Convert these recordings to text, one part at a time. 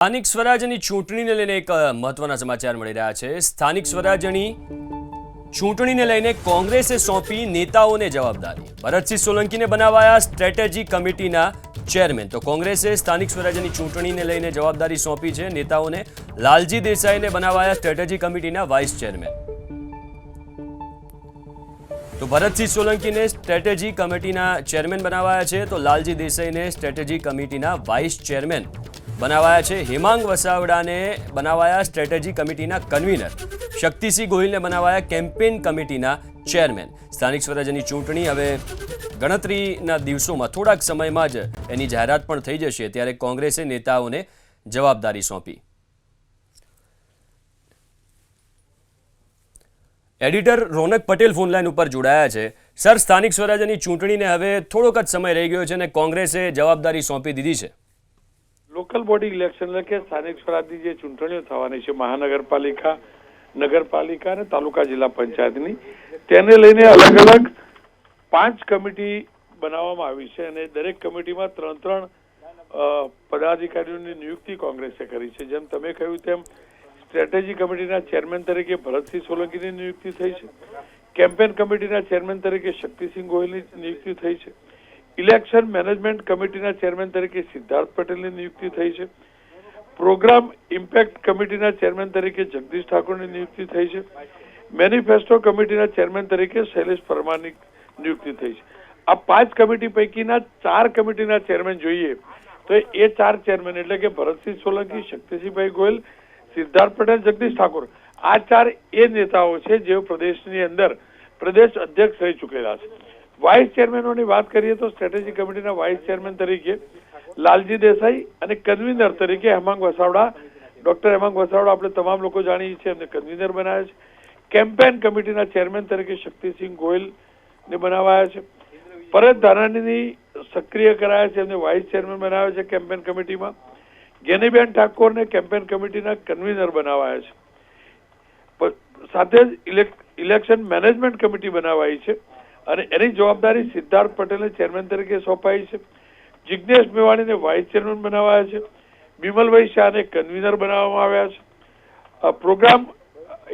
સ્થાનિક સ્વરાજ્યની ચૂંટણીને લઈને એક મહત્વના સમાચાર મળી રહ્યા છે। સ્થાનિક સ્વરાજ્યની ચૂંટણીને લઈને કોંગ્રેસે સોંપી નેતાઓને જવાબદારી। ભરતસિંહ સોલંકીને બનાવાયા સ્ટ્રેટેજી કમિટીના ચેરમેન। તો કોંગ્રેસે સ્થાનિક સ્વરાજ્યની ચૂંટણીને લઈને જવાબદારી સોંપી છે નેતાઓને। લાલજી દેસાઈને બનાવાયા સ્ટ્રેટેજી કમિટીના વાઇસ ચેરમેન। તો ભરતસિંહ સોલંકીને સ્ટ્રેટેજી કમિટીના ચેરમેન બનાવાયા છે, તો લાલજી દેસાઈને સ્ટ્રેટેજી કમિટીના વાઇસ ચેરમેન બનાવાયા છે। હેમાંગ વસાવડાને બનાવાયા સ્ટ્રેટેજી કમિટીના કન્વીનર। શક્તિસિંહ ગોહિલને બનાવાયા કેમ્પેન કમિટીના ચેરમેન। સ્થાનિક સ્વરાજ્યની ચૂંટણી હવે ગણતરીના દિવસોમાં થોડાક સમયમાં જ એની જાહેરાત પણ થઈ જશે, ત્યારે કોંગ્રેસે નેતાઓને જવાબદારી સોંપી। એડિટર રોનક પટેલ ફોનલાઈન ઉપર જોડાયા છે। સર, સ્થાનિક સ્વરાજ્યની ચૂંટણીને હવે થોડોક જ સમય રહી ગયો છે અને કોંગ્રેસે જવાબદારી સોંપી દીધી છે। લોકલ બોડી ઇલેક્શન એટલે કે સ્થાનિક સ્વરાજની જે ચૂંટણીઓ થવાની છે, મહાનગરપાલિકા, નગરપાલિકા અને તાલુકા જિલ્લા પંચાયતની, તેને લઈને અલગ અલગ 5 કમિટી બનાવવામાં આવી છે અને દરેક કમિટીમાં 3 પદાધિકારીઓની નિયુક્તિ કોંગ્રેસે કરી છે। જેમ તમે કહ્યું તેમ સ્ટ્રેટેજી કમિટીના ચેરમેન તરીકે ભરતસિંહ સોલંકીની નિયુક્તિ થઈ છે। કેમ્પેન કમિટીના ચેરમેન તરીકે શક્તિસિંહ ગોહિલની નિયુક્તિ થઈ છે। ઇલેક્શન મેનેજમેન્ટ કમિટીના ચેરમેન તરીકે સિદ્ધાર્થ પટેલની નિયુક્તિ થઈ છે। પ્રોગ્રામ ઇમ્પેક્ટ કમિટીના ચેરમેન તરીકે જગદીશ ઠાકોરની નિયુક્તિ થઈ છે। મેનિફેસ્ટો કમિટીના ચેરમેન તરીકે શૈલેષ પરમારની નિયુક્તિ થઈ છે। આ 5 કમિટી પૈકીના 4 કમિટીના ચેરમેન જોઈએ તો એ 4 ચેરમેન એટલે કે ભરતસિંહ સોલંકી, શક્તિસિંહભાઈ ગોહિલ, સિદ્ધાર્થ પટેલ, જગદીશ ઠાકોર, આ 4 એ નેતાઓ છે જેઓ પ્રદેશની અંદર પ્રદેશ અધ્યક્ષ રહી ચૂકેલા છે। વાઇસ ચેરમેનોની વાત કરીએ તો સ્ટ્રેટેજી કમિટીના વાઇસ ચેરમેન તરીકે લાલજી દેસાઈ અને કન્વીનર તરીકે હેમાંગ વસાવડા, ડોક્ટર હેમાંગ વસાવડા આપણે તમામ લોકો જાણીએ છીએ, એમને કન્વીનર બનાવ્યા છે। કેમ્પેન કમિટીના ચેરમેન તરીકે શક્તિસિંહ ગોહિલને બનાવાયા છે। પરત ધાનાણીની સક્રિય કરાયા છે, એમને વાઇસ ચેરમેન બનાવ્યા છે કેમ્પેન કમિટીમાં। ગેનીબેન ઠાકોરને કેમ્પેન કમિટીના કન્વીનર બનાવાયા છે। સાથે જ ઇલેક્શન મેનેજમેન્ટ કમિટી બનાવાઈ છે અને એની જવાબદારી સિદ્ધાર્થ પટેલને ચેરમેન તરીકે સોંપાઈ છે। જિજ્ઞેશ મેવાણીને વાઇસ ચેરમેન બનાવાયા છે। બિમલભાઈ શાહને કન્વીનર બનાવવામાં આવ્યા છે। પ્રોગ્રામ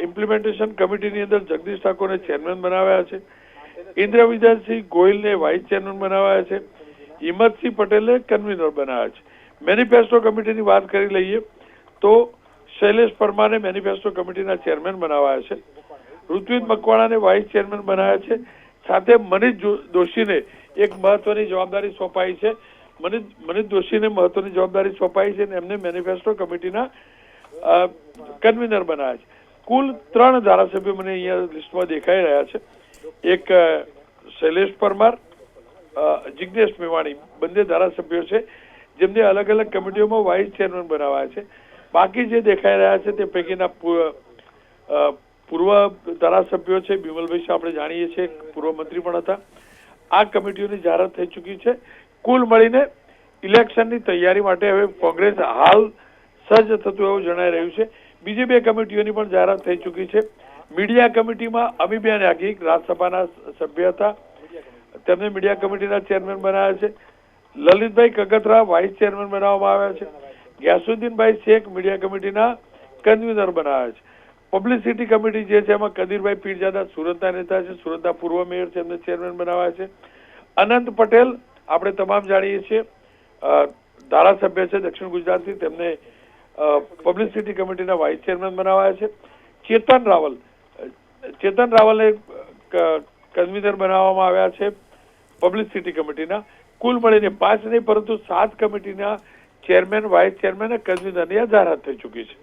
ઇમ્પ્લિમેન્ટેશન કમિટીની અંદર જગદીશ ઠાકોરને ચેરમેન બનાવ્યા છે। ઇન્દ્રવિજયસિંહ ગોહિલને વાઇસ ચેરમેન બનાવ્યા છે। હિંમતસિંહ પટેલને કન્વીનર બનાવ્યા છે। મેનિફેસ્ટો કમિટીની વાત કરી લઈએ તો શૈલેષ પરમારને મેનિફેસ્ટો કમિટીના ચેરમેન બનાવાયા છે। ઋત્વિજ મકવાણાને વાઇસ ચેરમેન બનાવ્યા છે। સાથે મનીષ દોશીને એક મહત્વની જવાબદારી સોંપાઈ છે। મનીષ દોશીને મહત્વની જવાબદારી સોંપાઈ છે અને એમને મેનિફેસ્ટો કમિટીના કન્વીનર બનાવ્યા છે। કુલ 3 ધારાસભ્યો મને અહીંયા લિસ્ટમાં દેખાઈ રહ્યા છે। એક શૈલેષ પરમાર, જિજ્ઞેશ મેવાણી, બંને ધારાસભ્યો છે જેમને અલગ અલગ કમિટીઓમાં વાઇસ ચેરમેન બનાવાયા છે। બાકી જે દેખાઈ રહ્યા છે તે પૈકીના પૂર્વ ધારાસભ્યો છે। બિમલભાઈ શાહ આપણે જાણીએ છીએ, પૂર્વ મંત્રી પણ હતા। આ કમિટીઓની જાહેરાત થઈ ચૂકી છે। કુલ મળીને ઇલેક્શનની તૈયારી માટે હવે કોંગ્રેસ હાલ સજ્જ થતું એવું જણાઈ રહ્યું છે। બીજી 2 કમિટીઓની પણ જાહેરાત થઈ ચૂકી છે। મીડિયા કમિટીમાં અમીબેન યાજ્ઞિક રાજ્યસભાના સભ્ય હતા, તેમને મીડિયા કમિટીના ચેરમેન બનાવ્યા છે। લલિતભાઈ કગથરા વાઇસ ચેરમેન બનાવવામાં આવ્યા છે। ગ્યાસુદ્દીનભાઈ શેખ મીડિયા કમિટીના કન્વીનર બનાવ્યા છે। પબ્લિસિટી કમિટી જે છે એમાં કદીરભાઈ પીરજાદા સુરતના નેતા છે, સુરતના પૂર્વ મેયર છે, એમને ચેરમેન બનાવ્યા છે। અનંત પટેલ આપણે તમામ જાણીએ છીએ, ધારાસભ્ય છે દક્ષિણ ગુજરાતથી, તેમને પબ્લિસિટી કમિટીના વાઇસ ચેરમેન બનાવ્યા છે। ચેતન રાવલને કન્વીનર બનાવવામાં આવ્યા છે પબ્લિસિટી કમિટીના। કુલ મળીને 5 નહીં પરંતુ 7 કમિટીના ચેરમેન, વાઇસ ચેરમેન અને કન્વીનરની આ જાહેરાત થઈ ચૂકી છે।